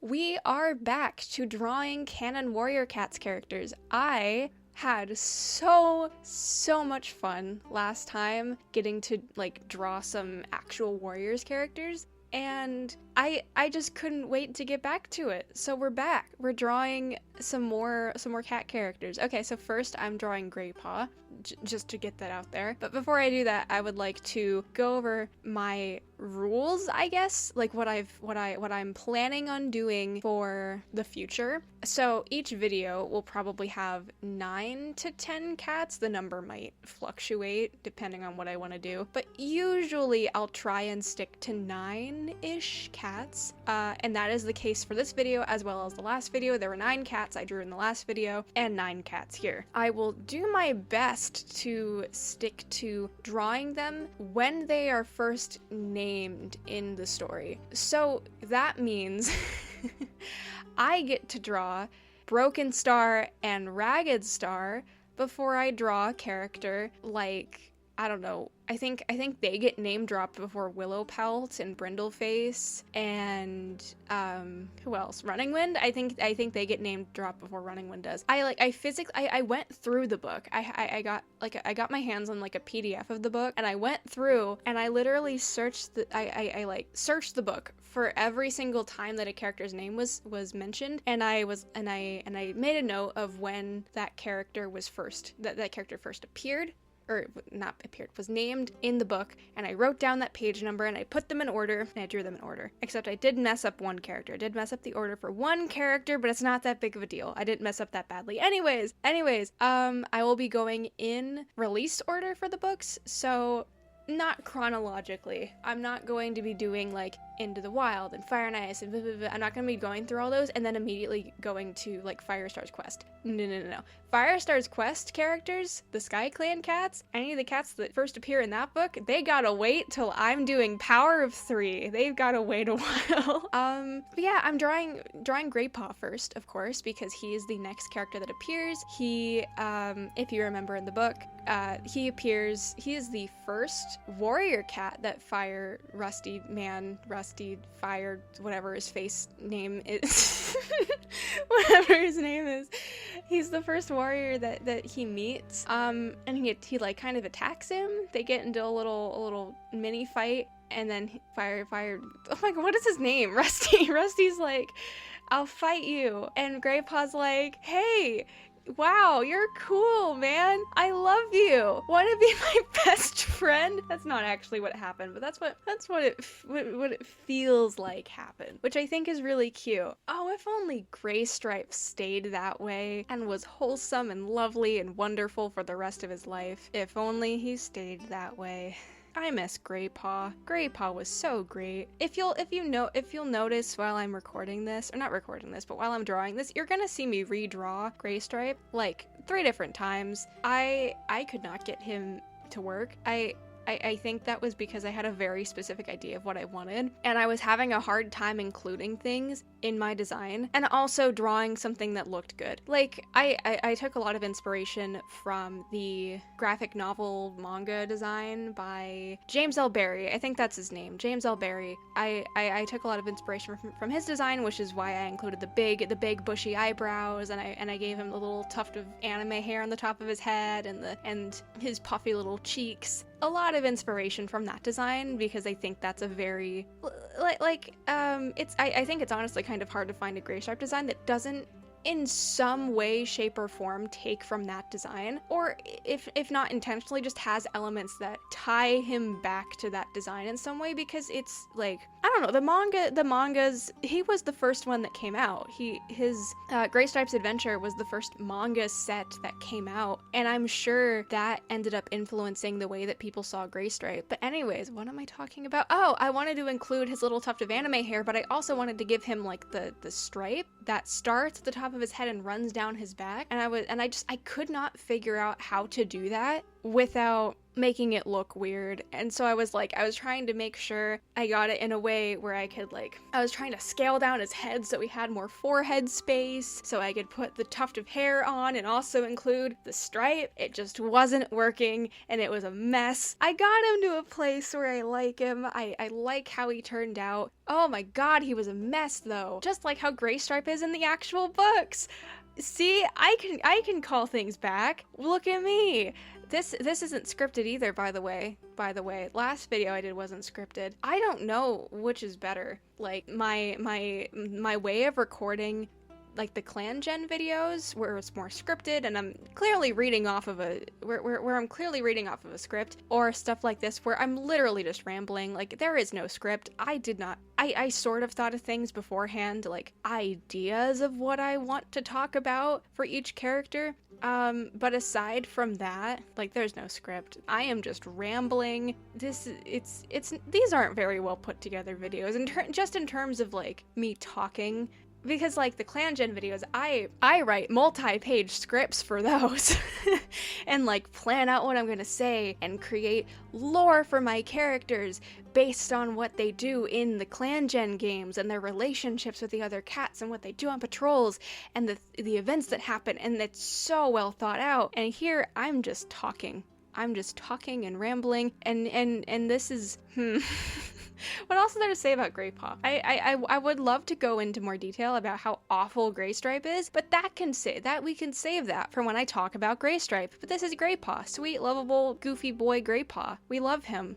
We are back to drawing canon Warrior Cats characters. I had so much fun last time getting to draw some actual Warriors characters, and I just couldn't wait to get back to it. So we're back. We're drawing some more cat characters. Okay, so first I'm drawing Graypaw, just to get that out there. But before I do that, I would like to go over my rules, I guess, like what I'm planning on doing for the future. So each video will probably have 9 to 10 cats. The number might fluctuate depending on what I want to do, but usually I'll try and stick to 9-ish cats, and that is the case for this video as well as the last video. There were 9 cats I drew in the last video and 9 cats here. I will do my best to stick to drawing them when they are first named in the story. So that means I get to draw Broken Star and Ragged Star before I draw a character like, I don't know, I think they get name dropped before Willowpelt and Brindleface and who else? Running Wind. I think they get name dropped before Running Wind does. I went through the book. I got my hands on like a PDF of the book, and I went through and I literally searched I searched the book for every single time that a character's name was mentioned, and I made a note of when that character was that character first appeared. Or not appeared, was named in the book, and I wrote down that page number, and I put them in order, and I drew them in order. Except I did mess up one character. I did mess up the order for one character, but it's not that big of a deal. I didn't mess up that badly. Anyways, I will be going in release order for the books, so not chronologically. I'm not going to be doing like Into the Wild and Fire and Ice and blah, blah, blah. I'm not going to be going through all those and then immediately going to like Firestar's Quest. No. Firestar's Quest characters, the Sky Clan cats, any of the cats that first appear in that book, they gotta wait till I'm doing Power of 3. They've gotta wait a while. But yeah, I'm drawing Graypaw first, of course, because he is the next character that appears. He, if you remember in the book, he is the first warrior cat that Rusty, Fire, whatever his name is, whatever his name is, he's the first warrior that he meets, and he like kind of attacks him. They get into a little mini fight, and then Fire, oh my god, what is his name? Rusty's like, I'll fight you, and Graypaw's like, hey, wow, you're cool, man. I love you. Want to be my best friend? That's not actually what happened, but that's what it feels like happened, which I think is really cute. Oh, if only Graystripe stayed that way and was wholesome and lovely and wonderful for the rest of his life. If only he stayed that way. I miss Graypaw. Graypaw was so great. If you'll notice while I'm recording this, or not recording this, but while I'm drawing this, you're gonna see me redraw Graystripe like 3 different times. I could not get him to work. I think that was because I had a very specific idea of what I wanted, and I was having a hard time including things in my design, and also drawing something that looked good. Like, I took a lot of inspiration from the graphic novel manga design by James L. Barry. I think that's his name, James L. Barry. I took a lot of inspiration from his design, which is why I included the big bushy eyebrows, and I gave him the little tuft of anime hair on the top of his head, and his puffy little cheeks. A lot of inspiration from that design, because I think that's a very I think it's honestly kind of hard to find a Graystripe design that doesn't in some way, shape, or form take from that design, or if not intentionally, just has elements that tie him back to that design in some way, because it's like, I don't know, the mangas, he was the first one that came out. His Graystripe's Adventure was the first manga set that came out, and I'm sure that ended up influencing the way that people saw Graystripe. But anyways, what am I talking about? Oh, I wanted to include his little tuft of anime hair, but I also wanted to give him like the stripe that starts at the top of his head and runs down his back, and I could not figure out how to do that without making it look weird. And so I was trying to make sure I got it in a way where I was trying to scale down his head so he had more forehead space, so I could put the tuft of hair on and also include the stripe. It just wasn't working, and it was a mess. I got him to a place where I like him. I like how he turned out. Oh my god, he was a mess though. Just like how Graystripe is in the actual books. See, I can call things back. Look at me. This isn't scripted either, by the way. Last video I did wasn't scripted. I don't know which is better. Like my way of recording like the clan gen videos where it's more scripted and I'm clearly reading off of where I'm clearly reading off of a script, or stuff like this where I'm literally just rambling. Like, there is no script. I sort of thought of things beforehand, like ideas of what I want to talk about for each character. But aside from that, like, there's no script. I am just rambling. These aren't very well put together videos just in terms of like me talking. Because, like, the clan gen videos, I write multi-page scripts for those and, like, plan out what I'm gonna say and create lore for my characters based on what they do in the clan gen games and their relationships with the other cats and what they do on patrols and the events that happen, and it's so well thought out. And here, I'm just talking and rambling, and this is, What else is there to say about Graypaw? I would love to go into more detail about how awful Graystripe is, but we can save that for when I talk about Graystripe. But this is Graypaw, sweet, lovable, goofy boy Graypaw. We love him.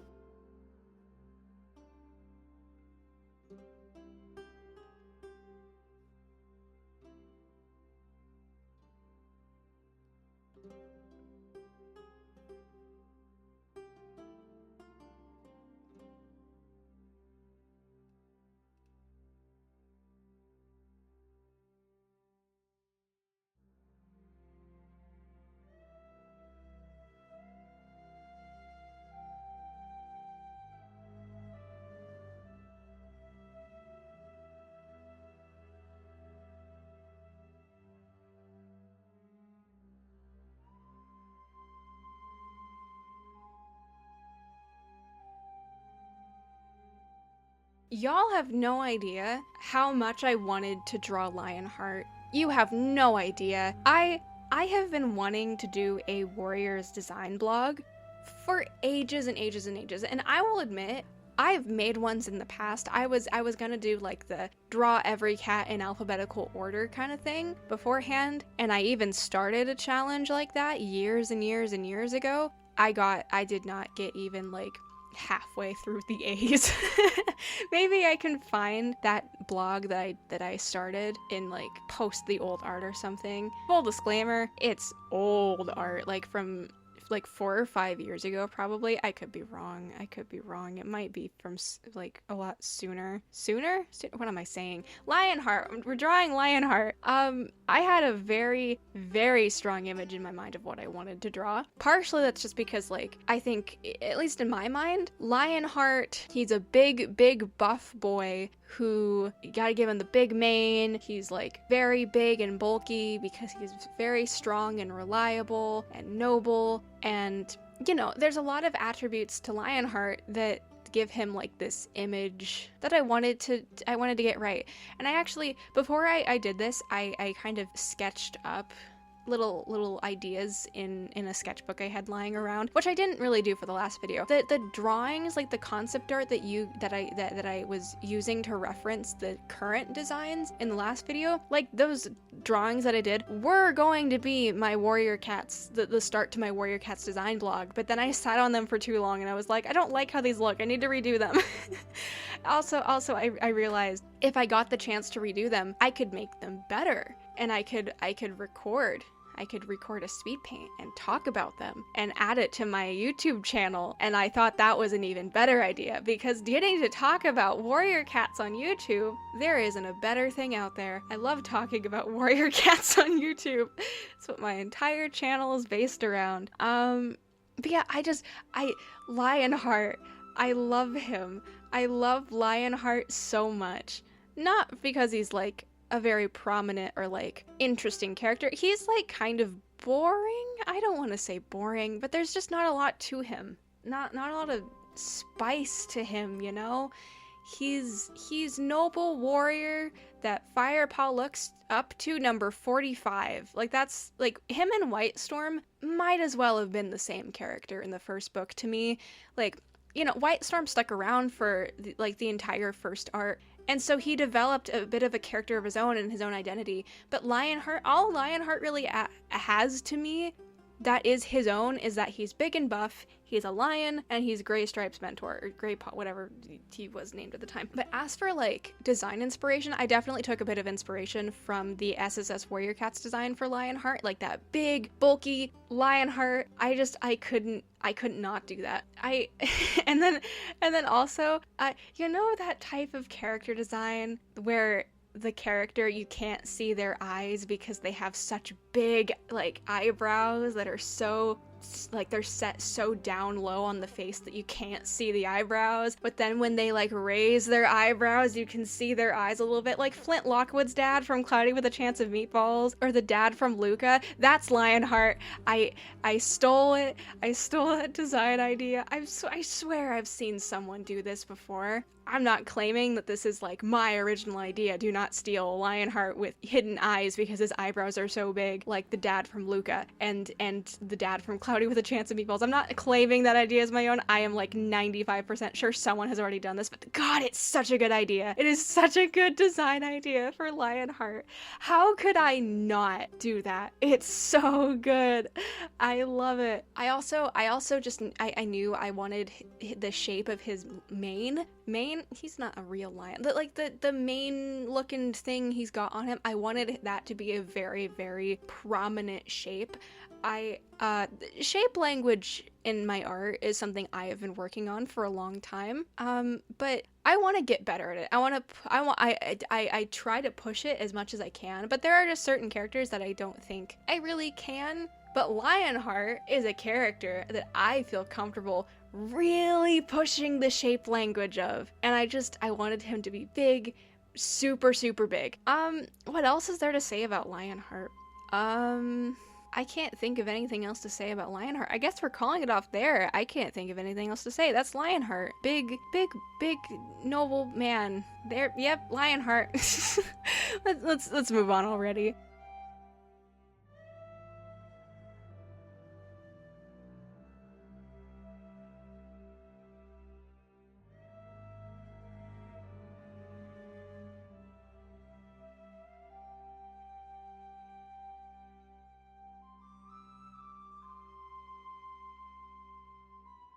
Y'all have no idea how much I wanted to draw Lionheart. You have no idea. I have been wanting to do a Warriors design blog for ages and ages and ages, and I will admit, I've made ones in the past. I was gonna do like the draw every cat in alphabetical order kind of thing beforehand, and I even started a challenge like that years and years and years ago. I did not get even like halfway through the A's. Maybe I can find that blog that I started in like post the old art or something. Full disclaimer, it's old art, like from like 4 or 5 years ago probably. I could be wrong. It might be from like a lot sooner. What am I saying? Lionheart. We're drawing Lionheart. I had a very, very strong image in my mind of what I wanted to draw. Partially that's just because, like, I think, at least in my mind, Lionheart, he's a big, big buff boy who, you gotta give him the big mane. He's like very big and bulky because he's very strong and reliable and noble. And, you know, there's a lot of attributes to Lionheart that give him like this image that I wanted to get right. And I actually, before I did this, I kind of sketched up little ideas in a sketchbook I had lying around, which I didn't really do for the last video. The drawings, like the concept art that I was using to reference the current designs in the last video, like those drawings that I did were going to be my Warrior Cats, the start to my Warrior Cats design blog, but then I sat on them for too long and I was like, I don't like how these look, I need to redo them. Also, I realized if I got the chance to redo them, I could make them better, and I could record a Speedpaint and talk about them and add it to my YouTube channel. And I thought that was an even better idea, because getting to talk about Warrior Cats on YouTube, there isn't a better thing out there. I love talking about Warrior Cats on YouTube. It's what my entire channel is based around. But yeah, Lionheart, I love him. I love Lionheart so much. Not because he's like a very prominent or like interesting character. He's like kind of boring. I don't want to say boring, but there's just not a lot to him. Not a lot of spice to him, you know? He's noble warrior that Firepaw looks up to, number 45. Like, that's like him and Whitestorm might as well have been the same character in the first book to me. Like, you know, Whitestorm stuck around for the entire first arc, and so he developed a bit of a character of his own and his own identity. But Lionheart, all Lionheart really has to me that is his own is that he's big and buff, he's a lion, and he's Graystripe's mentor, or Graypaw, whatever he was named at the time. But as for like design inspiration, I definitely took a bit of inspiration from the SSS Warrior Cats design for Lionheart, like that big, bulky Lionheart. I couldn't not do that. And then also, you know that type of character design where the character, you can't see their eyes because they have such big like eyebrows that are so like they're set so down low on the face that you can't see the eyebrows, but then when they like raise their eyebrows you can see their eyes a little bit, like Flint Lockwood's dad from Cloudy with a Chance of Meatballs, or the dad from Luca. That's Lionheart. I stole it. I stole that design idea. I swear I've seen someone do this before. I'm not claiming that this is like my original idea. Do not steal Lionheart with hidden eyes because his eyebrows are so big, like the dad from Luca and the dad from Cloudy with a Chance of Meatballs. I'm not claiming that idea as my own. I am like 95% sure someone has already done this, but God, it's such a good idea. It is such a good design idea for Lionheart. How could I not do that? It's so good. I love it. I also just, I knew I wanted the shape of his mane. He's not a real lion. Like the mane looking thing he's got on him, I wanted that to be a very, very prominent shape. Shape language in my art is something I have been working on for a long time. But I want to get better at it. I try to push it as much as I can, but there are just certain characters that I don't think I really can. But Lionheart is a character that I feel comfortable really pushing the shape language of. And I wanted him to be big, super, super big. What else is there to say about Lionheart? I can't think of anything else to say about Lionheart. I guess we're calling it off there. I can't think of anything else to say. That's Lionheart. Big, noble man. There, yep, Lionheart. let's move on already.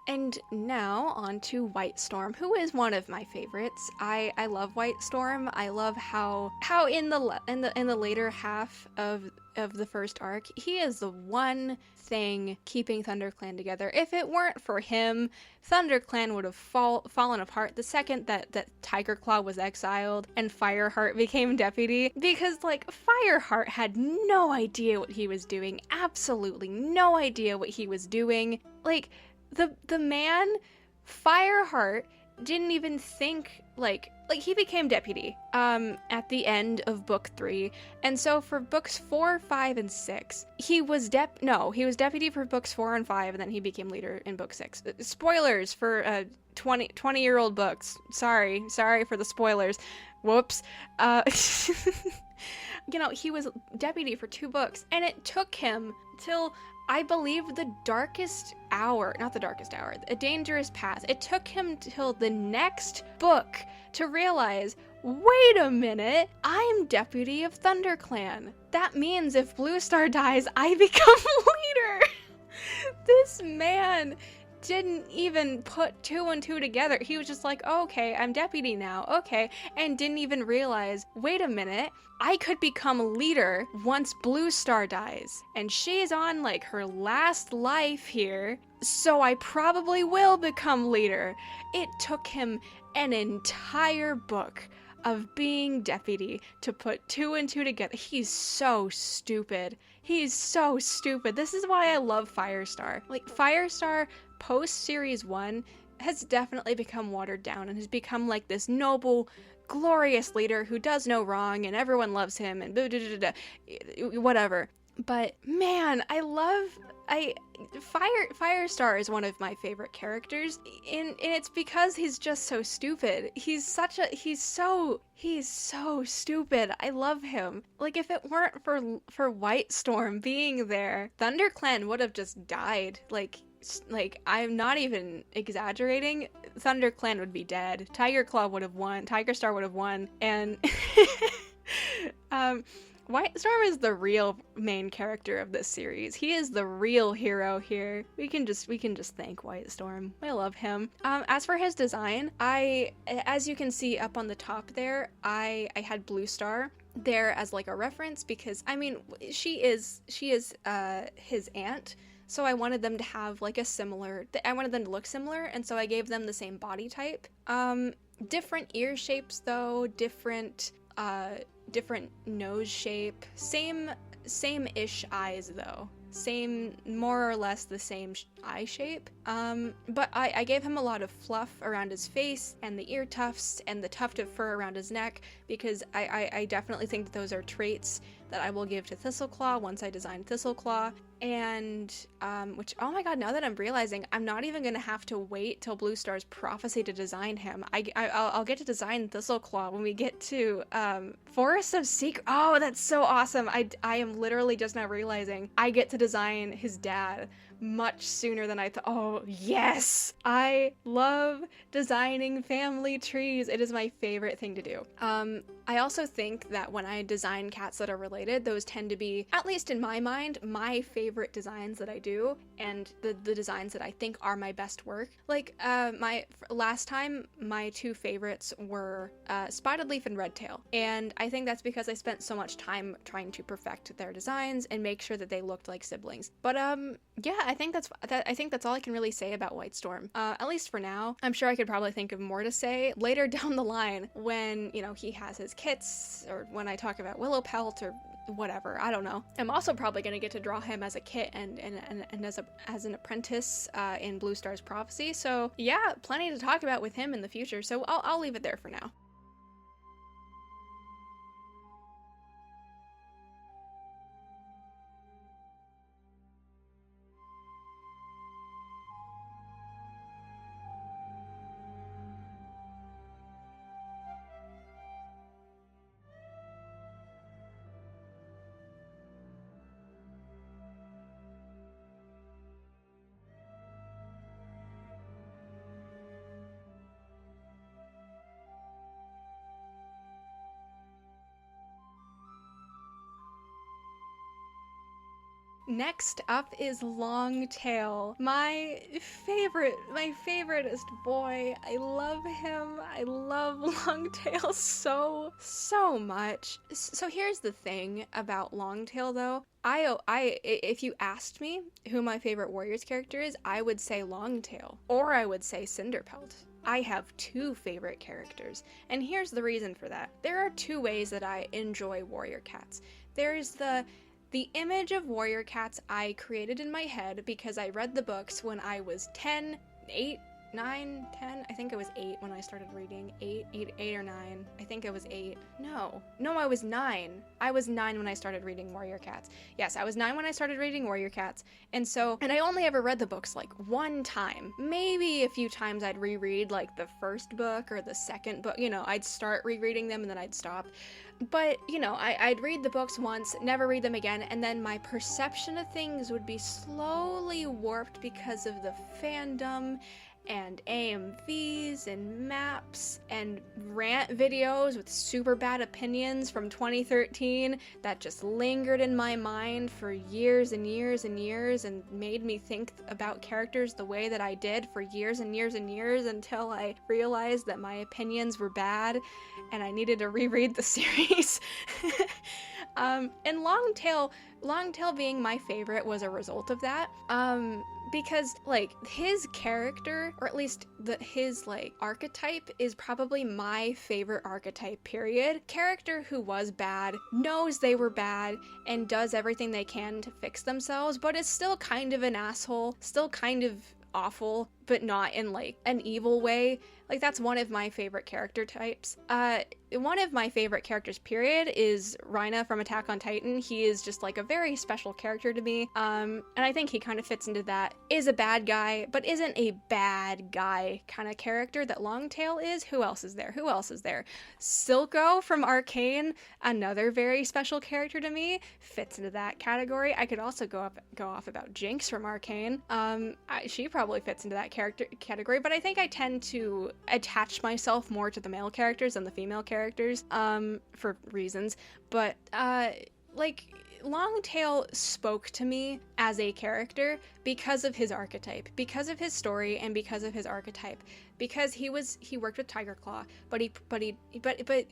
And now on to Whitestorm, who is one of my favorites. I love Whitestorm. I love how in the later half of the first arc, he is the one thing keeping ThunderClan together. If it weren't for him, ThunderClan would have fallen apart the second that Tigerclaw was exiled and Fireheart became deputy, because like Fireheart had no idea what he was doing. Absolutely no idea what he was doing. Like the man, Fireheart, didn't even think like he became deputy at the end of book 3, and so for books 4, 5, and 6 he was deputy for books 4 and 5, and then he became leader in book 6. Spoilers for 20-year-old books. Sorry for the spoilers. Whoops. You know, he was deputy for 2 books, and it took him till, I believe, the darkest hour, not the darkest hour, A Dangerous Path. It took him till the next book to realize, wait a minute, I'm deputy of ThunderClan. That means if Blue Star dies, I become leader. This man didn't even put 2 and 2 together. He was just like, oh, okay, I'm deputy now, okay, and didn't even realize, wait a minute, I could become leader once Blue Star dies, and she's on like her last life here, so I probably will become leader. It took him an entire book of being deputy to put 2 and 2 together. He's so stupid. He's so stupid. This is why I love Firestar. Like, Firestar post Series 1 has definitely become watered down and has become like this noble, glorious leader who does no wrong and everyone loves him and whatever. But man, Firestar is one of my favorite characters, and it's because he's just so stupid. He's so stupid. I love him. Like, if it weren't for Whitestorm being there, ThunderClan would have just died. Like I'm not even exaggerating. ThunderClan would be dead. Tigerclaw would have won. Tigerstar would have won, and Whitestorm is the real main character of this series. He is the real hero here. We can just thank Whitestorm. I love him. As for his design, as you can see up on the top there, I had Blue Star there as like a reference because I mean she is his aunt. So I wanted them to have like I wanted them to look similar, and so I gave them the same body type. Different ear shapes though, different nose shape, same-ish eyes though. More or less the same eye shape. But I gave him a lot of fluff around his face and the ear tufts and the tuft of fur around his neck because I definitely think that those are traits that I will give to Thistleclaw once I design Thistleclaw. And, which, oh my god, now that I'm realizing, I'm not even gonna have to wait till Blue Star's Prophecy to design him. I'll get to design Thistleclaw when we get to, Forest of Secret. Oh, that's so awesome. I am literally just now realizing I get to design his dad much sooner than I thought. Oh, yes! I love designing family trees. It is my favorite thing to do. I also think that when I design cats that are related, those tend to be, at least in my mind, my favorite designs that I do, and the designs that I think are my best work. Like, last time, my two favorites were Spotted Leaf and Redtail, and I think that's because I spent so much time trying to perfect their designs and make sure that they looked like siblings. But, yeah, I think that's all I can really say about Whitestorm. At least for now. I'm sure I could probably think of more to say later down the line when, you know, he has his kits, or when I talk about Willowpelt or whatever. I don't know. I'm also probably going to get to draw him as a kit and as an apprentice in Blue Star's Prophecy. So yeah, plenty to talk about with him in the future. So I'll leave it there for now. Next up is Longtail, my favoriteest boy. I love him. I love Longtail so much. So here's the thing about Longtail though. If you asked me who my favorite Warriors character is, I would say Longtail, or I would say Cinderpelt. I have two favorite characters, and here's the reason for that. There are two ways that I enjoy warrior cats. There's the image of warrior cats I created in my head because I read the books when I was 10, 8, 9, 10. I think I was 8 when I started reading. 8 or 9. I think I was 8. No, I was 9. I was 9 when I started reading Warrior Cats. Yes, I was 9 when I started reading Warrior Cats. And I only ever read the books like one time. Maybe a few times I'd reread like the first book or the second book. You know, I'd start rereading them and then I'd stop. But, you know, I'd read the books once, never read them again, and then my perception of things would be slowly warped because of the fandom and AMVs and maps and rant videos with super bad opinions from 2013 that just lingered in my mind for years and years and years and made me think about characters the way that I did for years and years and years until I realized that my opinions were bad and I needed to reread the series. And Longtail being my favorite was a result of that. Because, like, his character, or at least his, like, archetype is probably my favorite archetype, period. Character who was bad, knows they were bad, and does everything they can to fix themselves, but is still kind of an asshole, still kind of awful, not in like an evil way. Like, that's one of my favorite character types. One of my favorite characters, period, is Rhina from Attack on Titan. He is just like a very special character to me. And I think he kind of fits into that. Is a bad guy, but isn't a bad guy kind of character that Longtail is. Who else is there? Who else is there? Silco from Arcane, another very special character to me, fits into that category. I could also go off about Jinx from Arcane. She probably fits into that character category, but I think I tend to attach myself more to the male characters than the female characters, for reasons. But like, Longtail spoke to me as a character because of his archetype, because of his story, and because of his archetype. Because he worked with Tigerclaw, but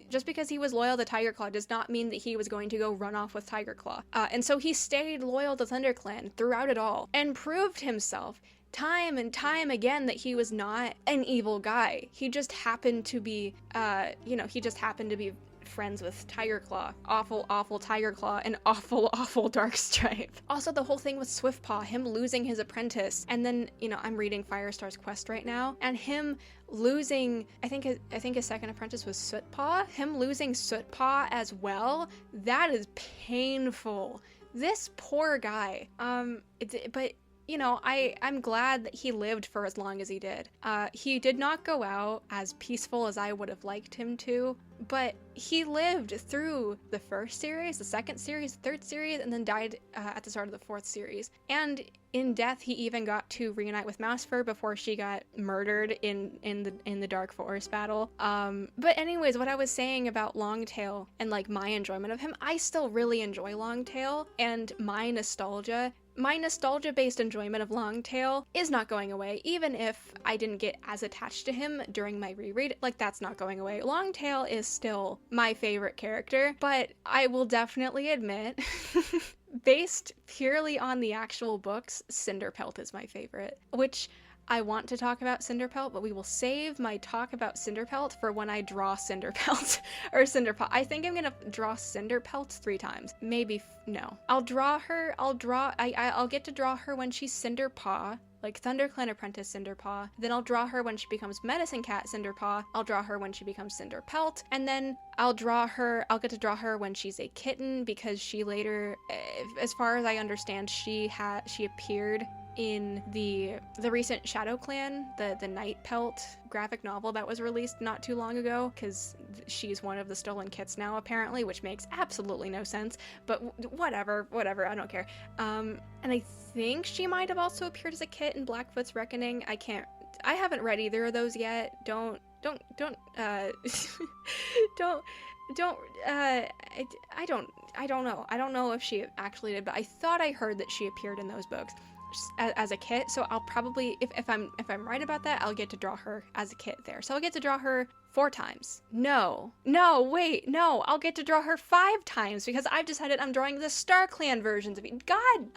just because he was loyal to Tigerclaw does not mean that he was going to go run off with Tigerclaw. And so he stayed loyal to ThunderClan throughout it all and proved himself time and time again that he was not an evil guy. He just happened to be, friends with Tigerclaw. Awful, awful Tigerclaw, and awful, awful Darkstripe. Also, the whole thing with Swiftpaw, him losing his apprentice, and then, I'm reading Firestar's Quest right now, and him losing, I think his second apprentice was Sootpaw, him losing Sootpaw as well, that is painful. This poor guy. But I'm glad that he lived for as long as he did. He did not go out as peaceful as I would have liked him to, but he lived through the first series, the second series, the third series, and then died at the start of the fourth series. And in death, he even got to reunite with Mousefur before she got murdered in the Dark Forest battle. But anyways, what I was saying about Longtail and like my enjoyment of him, I still really enjoy Longtail, and my nostalgia-based enjoyment of Longtail is not going away, even if I didn't get as attached to him during my reread. Like, that's not going away. Longtail is still my favorite character, but I will definitely admit, based purely on the actual books, Cinderpelt is my favorite, which I want to talk about Cinderpelt, but we will save my talk about Cinderpelt for when I draw Cinderpelt, or Cinderpaw. I think I'm gonna draw Cinderpelt 3 times. Maybe, no. I'll get to draw her when she's Cinderpaw, like ThunderClan Apprentice Cinderpaw. Then I'll draw her when she becomes Medicine Cat Cinderpaw. I'll draw her when she becomes Cinderpelt. And then I'll get to draw her when she's a kitten, because she later, as far as I understand, she appeared in the recent Shadow Clan, the Night Pelt graphic novel that was released not too long ago, because she's one of the stolen kits now apparently, which makes absolutely no sense, but whatever, I don't care. And I think she might have also appeared as a kit in Blackfoot's Reckoning. I haven't read either of those yet. I don't know if she actually did, but I thought I heard that she appeared in those books as a kit, so I'll probably, if I'm right about that, I'll get to draw her as a kit there. So I'll get to draw her 4 times. No, I'll get to draw her 5 times, because I've decided I'm drawing the StarClan versions of it. God,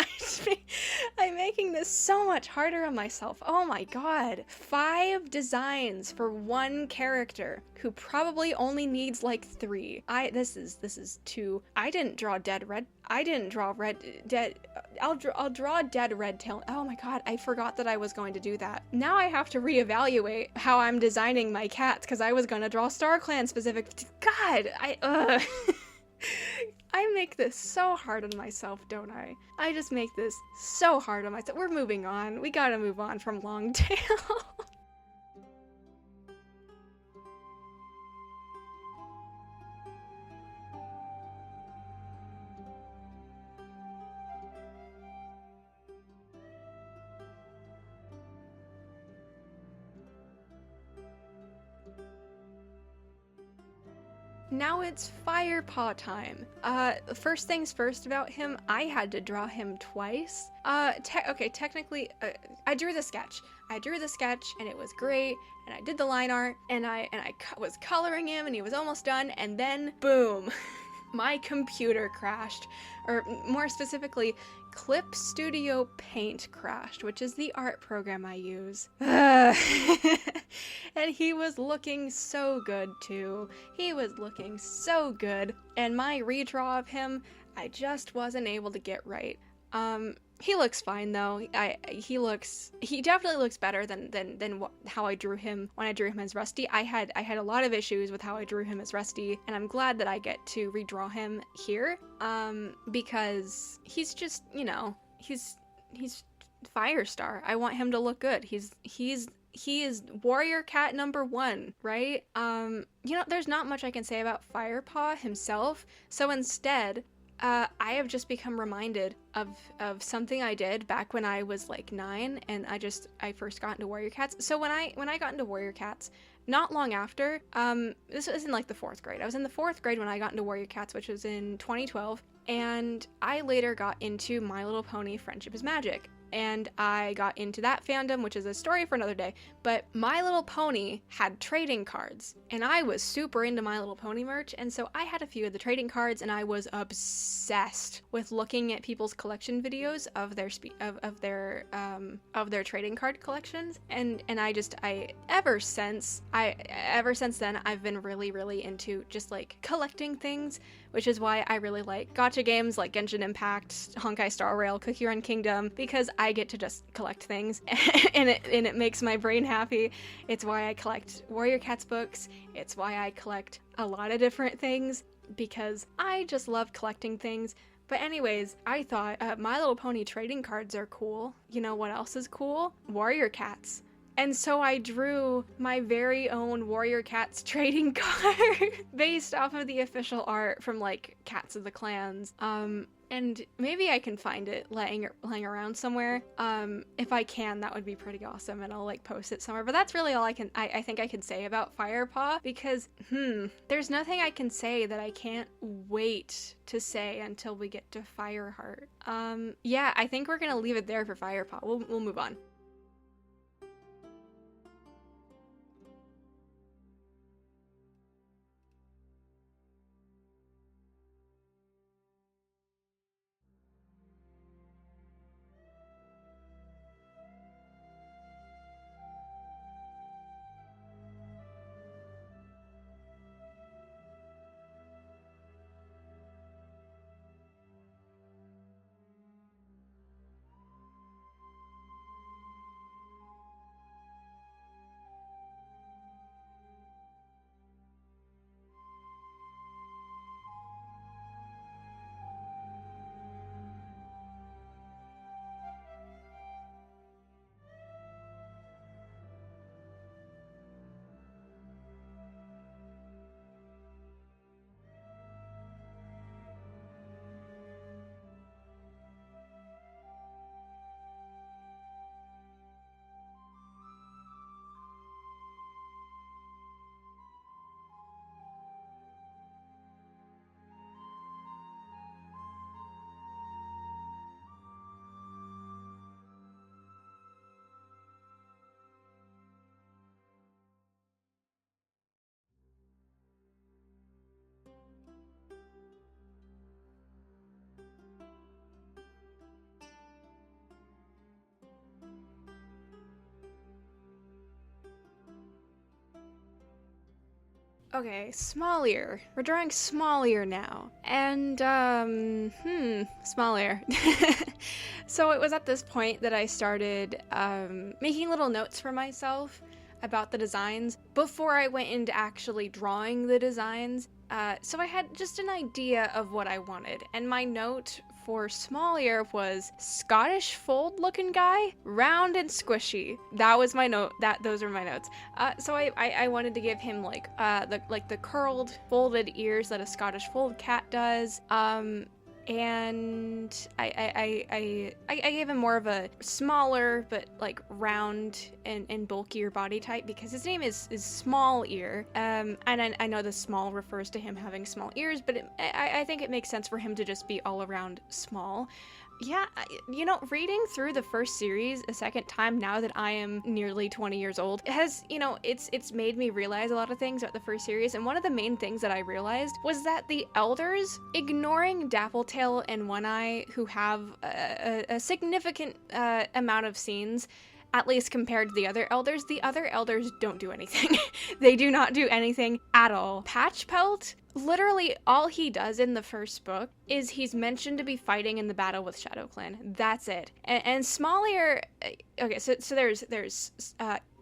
I'm making this so much harder on myself. Oh my god. 5 designs for 1 character who probably only needs like 3. This is too. I didn't draw Dead. I'll draw Dead Redtail. Oh my god, I forgot that I was going to do that. Now I have to reevaluate how I'm designing my cats, because I was gonna draw StarClan specific. God, I make this so hard on myself, don't I? I just make this so hard on myself. We're moving on. We gotta move on from Longtail. Now it's Firepaw time. First things first about him, I had to draw him twice. Technically, I drew the sketch. And it was great, and I did the line art, and I was coloring him, and he was almost done, and then, boom, my computer crashed. Or more specifically, Clip Studio Paint crashed, which is the art program I use. And he was looking so good too. He was looking so good. And my redraw of him, I just wasn't able to get right. He looks fine though. He definitely looks better than how I drew him when I drew him as Rusty. I had a lot of issues with how I drew him as Rusty, and I'm glad that I get to redraw him here. Because he's just, you know, he's Firestar. I want him to look good. He is warrior cat number 1, right? You know, there's not much I can say about Firepaw himself, so instead, I have just become reminded of something I did back when I was like 9, and I first got into warrior cats. So when I got into warrior cats, not long after, this was in like the 4th grade. I was in the 4th grade when I got into warrior cats, which was in 2012, and I later got into My Little Pony: Friendship is Magic. And I got into that fandom, which is a story for another day. But My Little Pony had trading cards, and I was super into My Little Pony merch, and so I had a few of the trading cards, and I was obsessed with looking at people's collection videos of their trading card collections. And ever since then I've been really into just like collecting things, which is why I really like gacha games like Genshin Impact, Honkai Star Rail, Cookie Run Kingdom, because I get to just collect things and it makes my brain happy. It's why I collect Warrior Cats books. It's why I collect a lot of different things, because I just love collecting things. But anyways, I thought My Little Pony trading cards are cool. You know what else is cool? Warrior Cats. And so I drew my very own Warrior Cats trading card based off of the official art from like Cats of the Clans. And maybe I can find it laying around somewhere. If I can, that would be pretty awesome, and I'll like post it somewhere. But that's really all I think I can say about Firepaw, because there's nothing I can say that I can't wait to say until we get to Fireheart. Yeah, I think we're gonna leave it there for Firepaw. We'll move on. Okay, Smallear. We're drawing Smallear now. And, Smallear. So it was at this point that I started making little notes for myself about the designs before I went into actually drawing the designs. So I had just an idea of what I wanted, and my note for Smallear was Scottish fold looking guy, round and squishy. That was my note. Those are my notes. So I wanted to give him like the curled folded ears that a Scottish fold cat does. And I gave him more of a smaller but like round and bulkier body type, because his name is Smallear. And I know the small refers to him having small ears, but I think it makes sense for him to just be all around small. Yeah, you know, reading through the first series a second time now that I am nearly 20 years old has, you know, it's made me realize a lot of things about the first series, and one of the main things that I realized was that the elders, ignoring Dappletail and One Eye, who have a significant amount of scenes, at least compared to the other elders. The other elders don't do anything. They do not do anything at all. Patchpelt, literally all he does in the first book is he's mentioned to be fighting in the battle with ShadowClan. That's it. And Smallear, okay, so there's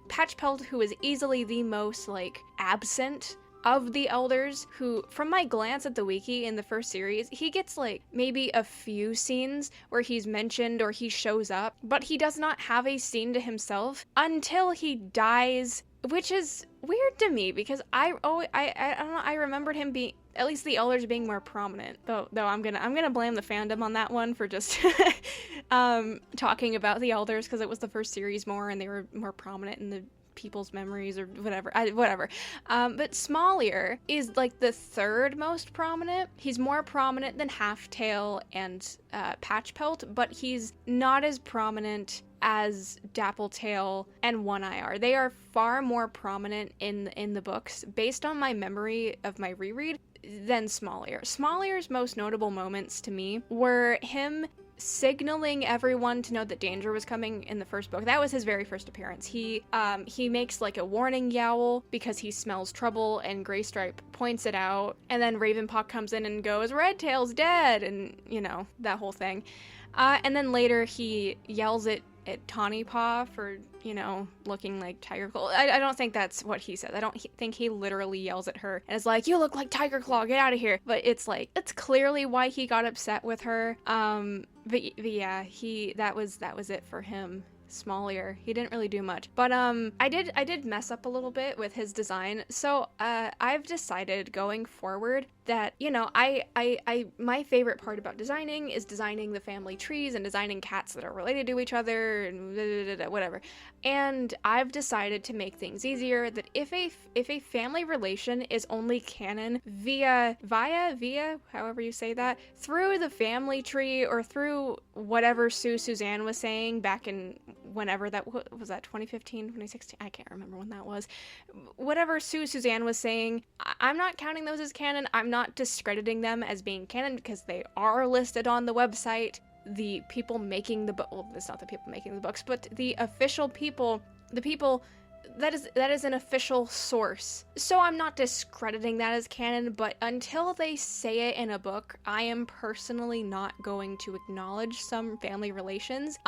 Patchpelt, who is easily the most, like, absent of the elders, who, from my glance at the wiki in the first series, he gets, like, maybe a few scenes where he's mentioned or he shows up, but he does not have a scene to himself until he dies, which is weird to me, because I don't know, I remembered him being, at least the elders being more prominent, though I'm gonna blame the fandom on that one for just talking about the elders, because it was the first series more and they were more prominent in the people's memories or whatever. But Smallear is like the third most prominent. He's more prominent than Halftail and Patchpelt, but he's not as prominent as Dappletail and One-Eye are. They are far more prominent in the books, based on my memory of my reread, than Smallear. Smallear's most notable moments to me were him signaling everyone to know that danger was coming in the first book. That was his very first appearance. He makes like a warning yowl because he smells trouble, and Graystripe points it out, and then Ravenpaw comes in and goes, "Redtail's dead," and you know, that whole thing. And then later he yells at Tawny Paw for, you know, looking like Tiger Claw. I don't think that's what he says. I don't think he literally yells at her and is like, "You look like Tiger Claw, get out of here." But it's like, it's clearly why he got upset with her. But yeah, that was it for him. Smallear, he didn't really do much, but I did mess up a little bit with his design. So I've decided going forward that, you know, I my favorite part about designing is designing the family trees and designing cats that are related to each other and whatever. And I've decided to make things easier, that if a family relation is only canon via however you say that, through the family tree or through whatever Suzanne was saying back in whenever that was, that 2015, 2016, I can't remember when that was. Whatever Suzanne was saying, I'm not counting those as canon. I'm not discrediting them as being canon, because they are listed on the website. The people making the book, well, it's not the people making the books, but the official people, the people that is an official source. So I'm not discrediting that as canon, but until they say it in a book, I am personally not going to acknowledge some family relations.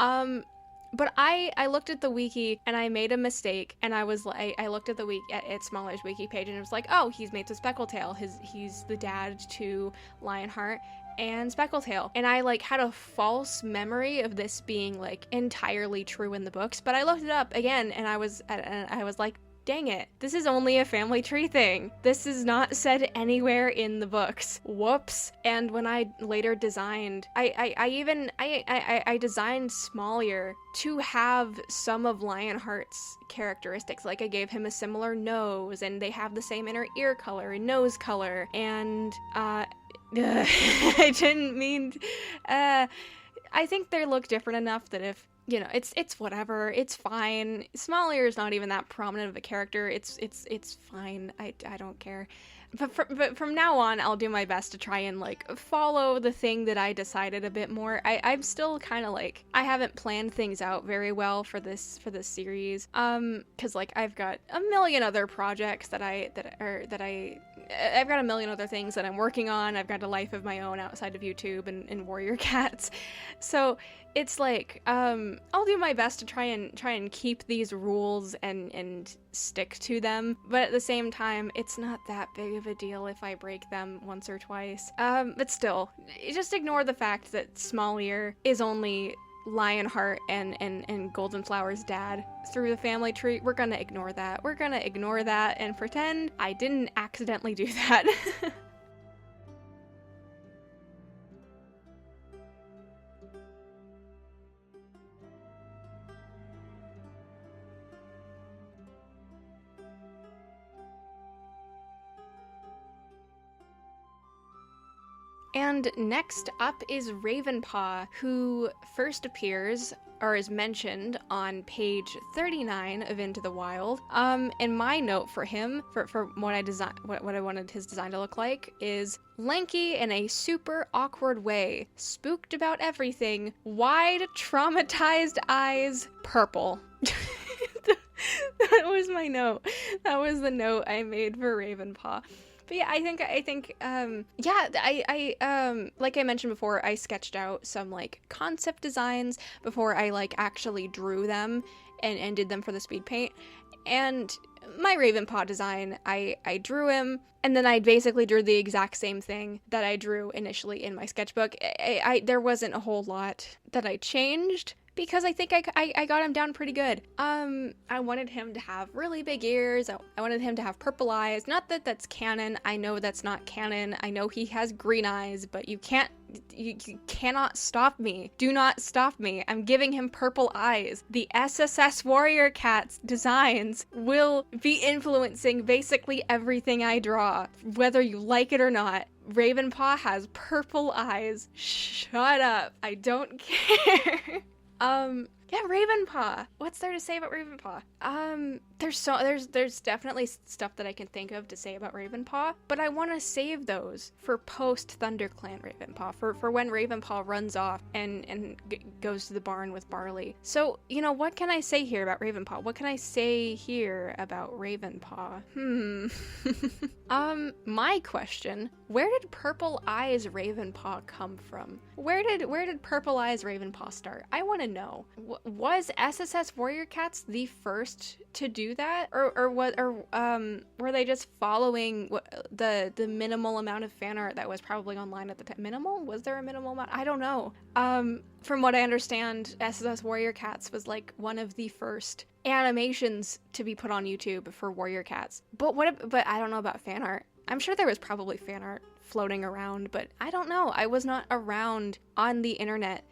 But I looked at the wiki and I made a mistake, and I looked at the wiki at Smallear's wiki page, and it was like, oh, he's mates with Speckletail. He's the dad to Lionheart and Speckletail. And I like had a false memory of this being like entirely true in the books, but I looked it up again and I was like, dang it, this is only a family tree thing. This is not said anywhere in the books. Whoops. And when I later designed, I designed Smallear to have some of Lionheart's characteristics. Like, I gave him a similar nose, and they have the same inner ear color and nose color, and I didn't mean, I think they look different enough that if, you know, it's whatever, it's fine. Smallear is not even that prominent of a character. It's fine. I don't care. But from now on, I'll do my best to try and like follow the thing that I decided a bit more. I'm still kind of like, I haven't planned things out very well for this series. Cause like I've got a million other projects I've got a million other things that I'm working on. I've got a life of my own outside of YouTube and Warrior Cats. So it's like, I'll do my best to try and keep these rules and stick to them. But at the same time, it's not that big of a deal if I break them once or twice. But still, just ignore the fact that Smallear is only Lionheart and Goldenflower's dad through the family tree. We're gonna ignore that. We're gonna ignore that and pretend I didn't accidentally do that. And next up is Ravenpaw, who first appears or is mentioned on page 39 of Into the Wild. And my note for him, for what I wanted his design to look like, is lanky in a super awkward way, spooked about everything, wide traumatized eyes, purple. That was my note. That was the note I made for Ravenpaw. But yeah, I think, like I mentioned before, I sketched out some, like, concept designs before I, like, actually drew them and did them for the speed paint. And my Ravenpaw design, I drew him, and then I basically drew the exact same thing that I drew initially in my sketchbook. There wasn't a whole lot that I changed, because I think I got him down pretty good. I wanted him to have really big ears. I wanted him to have purple eyes. Not that that's canon. I know that's not canon. I know he has green eyes, but you cannot stop me. Do not stop me. I'm giving him purple eyes. The SSS Warrior Cats designs will be influencing basically everything I draw, whether you like it or not. Ravenpaw has purple eyes. Shut up. I don't care. Yeah, Ravenpaw. What's there to say about Ravenpaw? There's definitely stuff that I can think of to say about Ravenpaw, but I want to save those for post ThunderClan Ravenpaw, for when Ravenpaw runs off and goes to the barn with Barley. So, what can I say here about Ravenpaw? What can I say here about Ravenpaw? My question, where did Purple Eyes Ravenpaw come from? Where did Purple Eyes Ravenpaw start? I want to know. Was SSS Warrior Cats the first to do that, or were they just following the minimal amount of fan art that was probably online at the time? Minimal? Was there a minimal amount? I don't know. From what I understand, SSS Warrior Cats was like one of the first animations to be put on YouTube for Warrior Cats. But I don't know about fan art. I'm sure there was probably fan art floating around, but I don't know. I was not around on the internet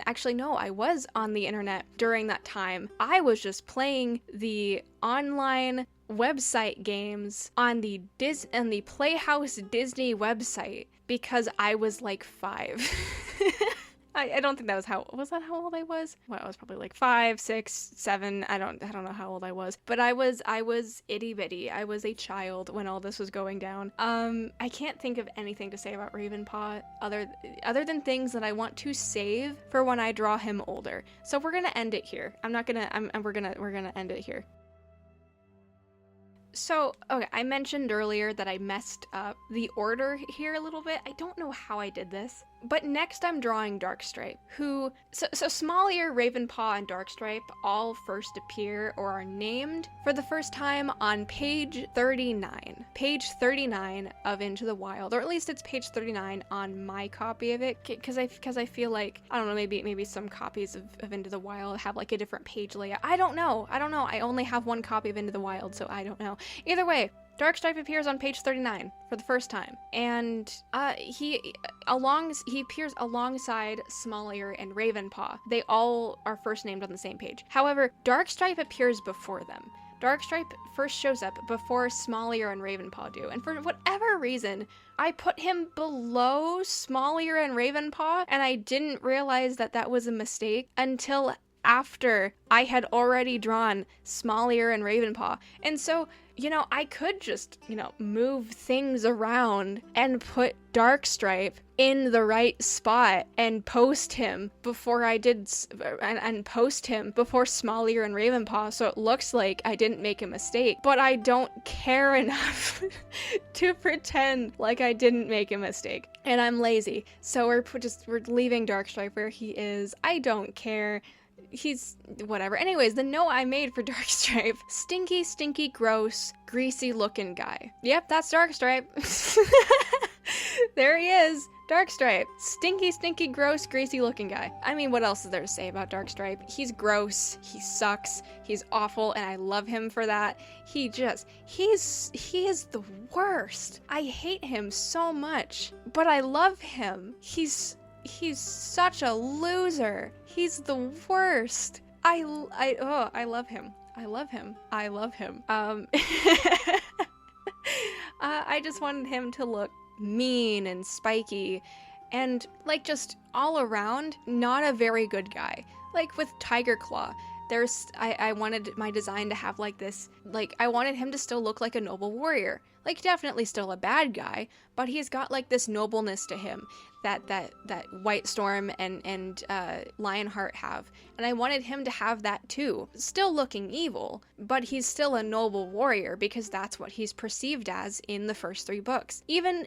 actually, no, I was on the internet during that time. I was just playing the online website games on the Playhouse Disney website because I was like 5. I don't think that was that how old I was? Well, I was probably like 5, 6, 7. I don't know how old I was, but I was itty bitty. I was a child when all this was going down. I can't think of anything to say about Ravenpaw other than things that I want to save for when I draw him older. So we're gonna end it here. We're gonna end it here. So, okay, I mentioned earlier that I messed up the order here a little bit. I don't know how I did this. But next I'm drawing Darkstripe, who... So Smallear, Ravenpaw, and Darkstripe all first appear or are named for the first time on page 39. Page 39 of Into the Wild, or at least it's page 39 on my copy of it, because I feel like, I don't know, maybe some copies of Into the Wild have like a different page layout. I don't know. I only have one copy of Into the Wild, so I don't know. Either way, Darkstripe appears on page 39 for the first time, and he appears alongside Smallear and Ravenpaw. They all are first named on the same page. However, Darkstripe appears before them. Darkstripe first shows up before Smallear and Ravenpaw do, and for whatever reason, I put him below Smallear and Ravenpaw, and I didn't realize that was a mistake until after I had already drawn Smallear and Ravenpaw. And so, I could just, move things around and put Darkstripe in the right spot and post him before I did, and post him before Smallear and Ravenpaw, so it looks like I didn't make a mistake. But I don't care enough to pretend like I didn't make a mistake. And I'm lazy. So we're leaving Darkstripe where he is. I don't care. He's whatever. Anyways, the note I made for Darkstripe: stinky, gross, greasy looking guy. Yep, that's Darkstripe. There he is, Darkstripe. Stinky, gross, greasy looking guy. I mean, what else is there to say about Darkstripe? He's gross, he sucks, he's awful, and I love him for that. He is the worst. I hate him so much, but I love him. He's such a loser. He's the worst. I love him. I just wanted him to look mean and spiky and like just all around not a very good guy. Like with Tiger Claw, I wanted my design to have like this, like I wanted him to still look like a noble warrior. Like definitely still a bad guy, but he's got like this nobleness to him that Whitestorm and Lionheart have. And I wanted him to have that too. Still looking evil, but he's still a noble warrior because that's what he's perceived as in the first 3 books. Even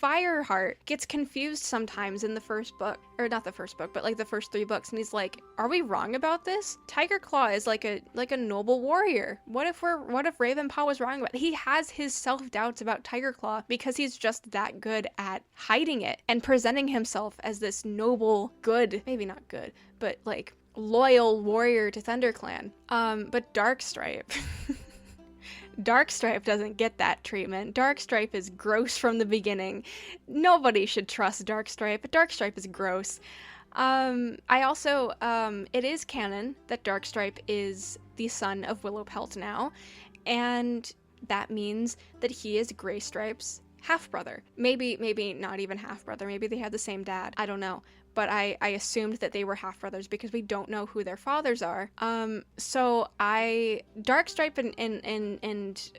Fireheart gets confused sometimes in the first book, or not the first book, but like the first 3 books, and he's like, "Are we wrong about this? Tiger Claw is like a noble warrior. What if Ravenpaw was wrong about it?" He has his self-doubts about Tiger Claw because he's just that good at hiding it and presenting himself as this noble, good, maybe not good, but like loyal warrior to ThunderClan. But Darkstripe Darkstripe doesn't get that treatment. Darkstripe is gross from the beginning. Nobody should trust Darkstripe. Darkstripe is gross. I also, it is canon that Darkstripe is the son of Willowpelt now, and that means that he is Graystripe's half-brother. Maybe not even half-brother. Maybe they had the same dad. I don't know. But I assumed that they were half-brothers because we don't know who their fathers are. Darkstripe and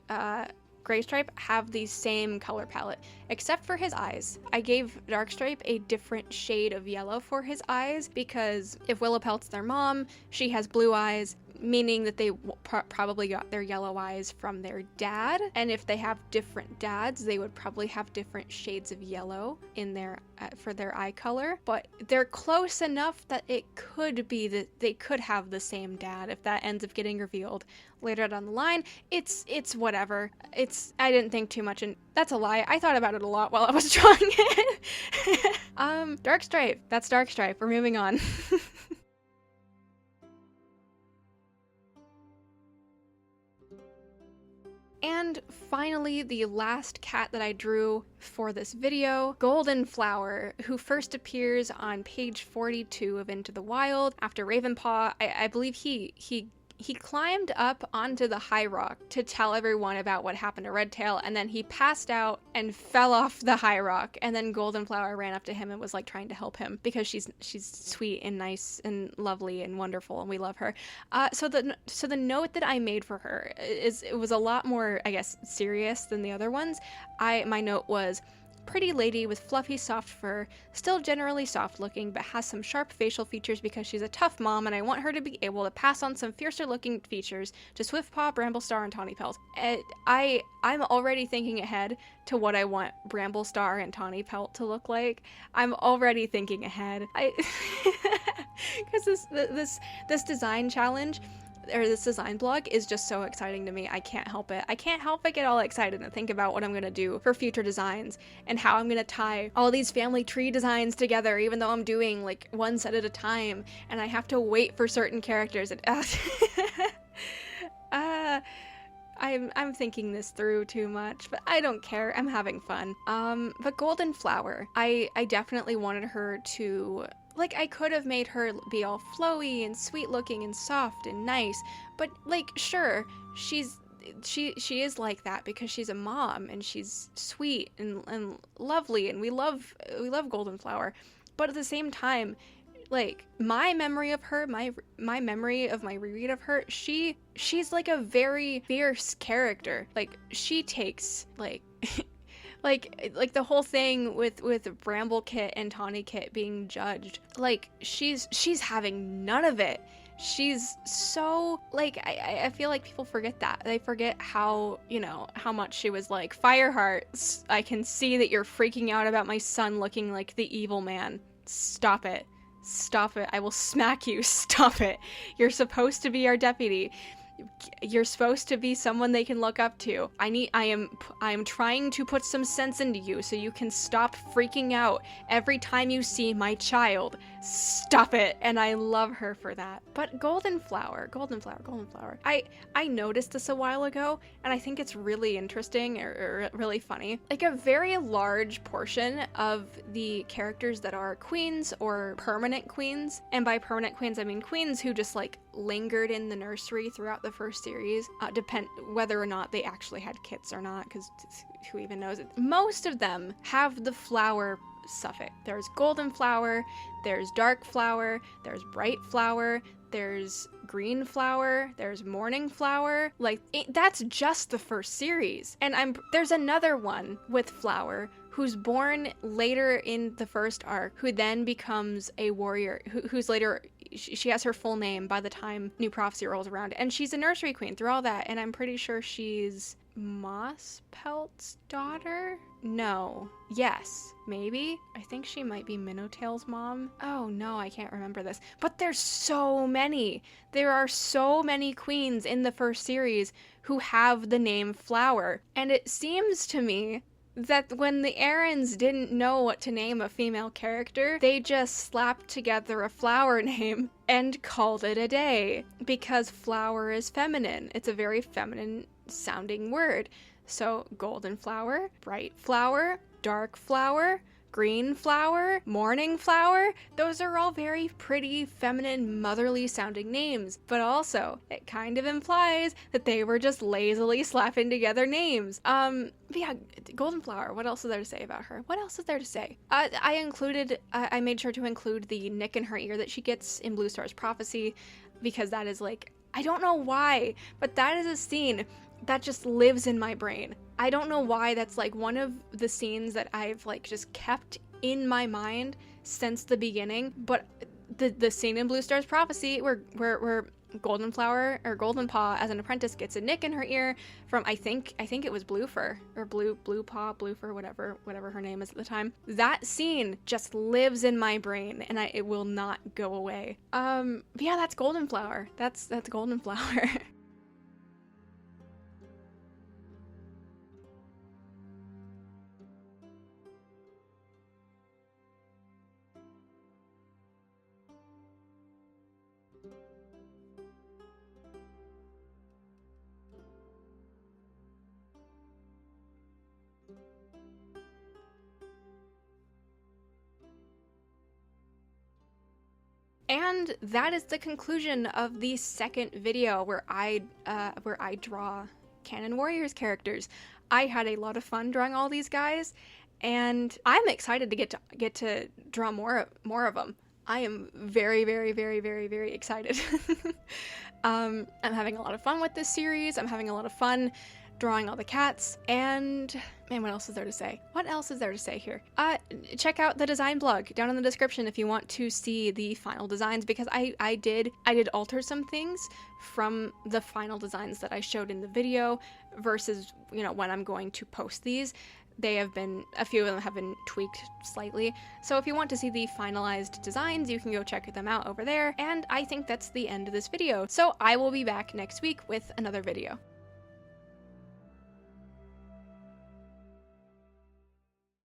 Graystripe have the same color palette, except for his eyes. I gave Darkstripe a different shade of yellow for his eyes because if Willowpelt's their mom, she has blue eyes, meaning that they probably got their yellow eyes from their dad. And if they have different dads, they would probably have different shades of yellow in their for their eye color. But they're close enough that it could be that they could have the same dad if that ends up getting revealed later down the line. It's whatever. I didn't think too much, and that's a lie. I thought about it a lot while I was drawing it. Darkstripe. That's Darkstripe. We're moving on. And finally, the last cat that I drew for this video, Goldenflower, who first appears on page 42 of Into the Wild after Ravenpaw. I believe he climbed up onto the high rock to tell everyone about what happened to Redtail, and then he passed out and fell off the high rock, and then Goldenflower ran up to him and was like trying to help him because she's sweet and nice and lovely and wonderful, and we love her. So the note that I made for her it was a lot more, I guess, serious than the other ones. My note was, "Pretty lady with fluffy soft fur, still generally soft looking, but has some sharp facial features because she's a tough mom, and I want her to be able to pass on some fiercer looking features to Swiftpaw, Bramblestar, and Tawnypelt." I'm already thinking ahead to what I want Bramblestar and Tawnypelt to look like. I'm already thinking ahead. Because this design challenge, or this design blog, is just so exciting to me. I can't help it. I can't help but get all excited and think about what I'm gonna do for future designs and how I'm gonna tie all these family tree designs together, even though I'm doing like one set at a time and I have to wait for certain characters. And I'm thinking this through too much, but I don't care. I'm having fun. But Goldenflower, I definitely wanted her to, like, I could have made her be all flowy and sweet looking and soft and nice, but like, sure, she is like that because she's a mom and she's sweet and lovely, and we love Goldenflower. But at the same time, like, my memory of her, my memory of my reread of her, she's like a very fierce character. Like, she takes like like the whole thing with Bramblekit and Tawnykit being judged, like, she's having none of it. She's so, like, I feel like people forget that. They forget how, how much she was like, "Fireheart, I can see that you're freaking out about my son looking like the evil man. Stop it. Stop it. I will smack you. Stop it. You're supposed to be our deputy. You're supposed to be someone they can look up to. I am trying to put some sense into you so you can stop freaking out every time you see my child. Stop it." And I love her for that. But Goldenflower. I noticed this a while ago, and I think it's really interesting or really funny. Like, a very large portion of the characters that are queens or permanent queens, and by permanent queens I mean queens who just like lingered in the nursery throughout the first series, depend whether or not they actually had kits or not, because who even knows it. Most of them have the flower suffix. There's Goldenflower, there's Darkflower, there's Brightflower, there's Greenflower, there's Morningflower. Like, that's just the first series. And there's another one with Flower who's born later in the first arc, who then becomes a warrior, who's later, she has her full name by the time New Prophecy rolls around, and she's a nursery queen through all that, and I'm pretty sure she's Mosspelt's daughter? No. Yes. Maybe? I think she might be Minnowtail's mom. Oh no, I can't remember this. But there's so many. There are so many queens in the first series who have the name Flower, and it seems to me that when the Aarons didn't know what to name a female character, they just slapped together a flower name and called it a day. Because flower is feminine. It's a very feminine sounding word. So Goldenflower, Brightflower, Darkflower, Greenflower, Morningflower, those are all very pretty, feminine, motherly sounding names, but also it kind of implies that they were just lazily slapping together names. Yeah, Goldenflower, what else is there to say about her? What else is there to say? I made sure to include the nick in her ear that she gets in Blue Star's Prophecy, because that is like, I don't know why, but that is a scene that just lives in my brain. I don't know why, that's like one of the scenes that I've like just kept in my mind since the beginning. But the scene in Blue Star's Prophecy where Goldenflower or Goldenpaw as an apprentice gets a nick in her ear from I think it was Bluefur or Bluefur, whatever her name is at the time. That scene just lives in my brain and it will not go away. But yeah, that's Goldenflower. That's Goldenflower. And that is the conclusion of the second video where I draw Canon Warriors characters. I had a lot of fun drawing all these guys, and I'm excited to get to draw more of them. I am very, very, very, very, very excited. I'm having a lot of fun with this series. I'm having a lot of fun drawing all the cats, and man, what else is there to say? What else is there to say here? Check out the design blog down in the description if you want to see the final designs, because I did alter some things from the final designs that I showed in the video versus, you know, when I'm going to post these. A few of them have been tweaked slightly. So if you want to see the finalized designs, you can go check them out over there. And I think that's the end of this video. So I will be back next week with another video.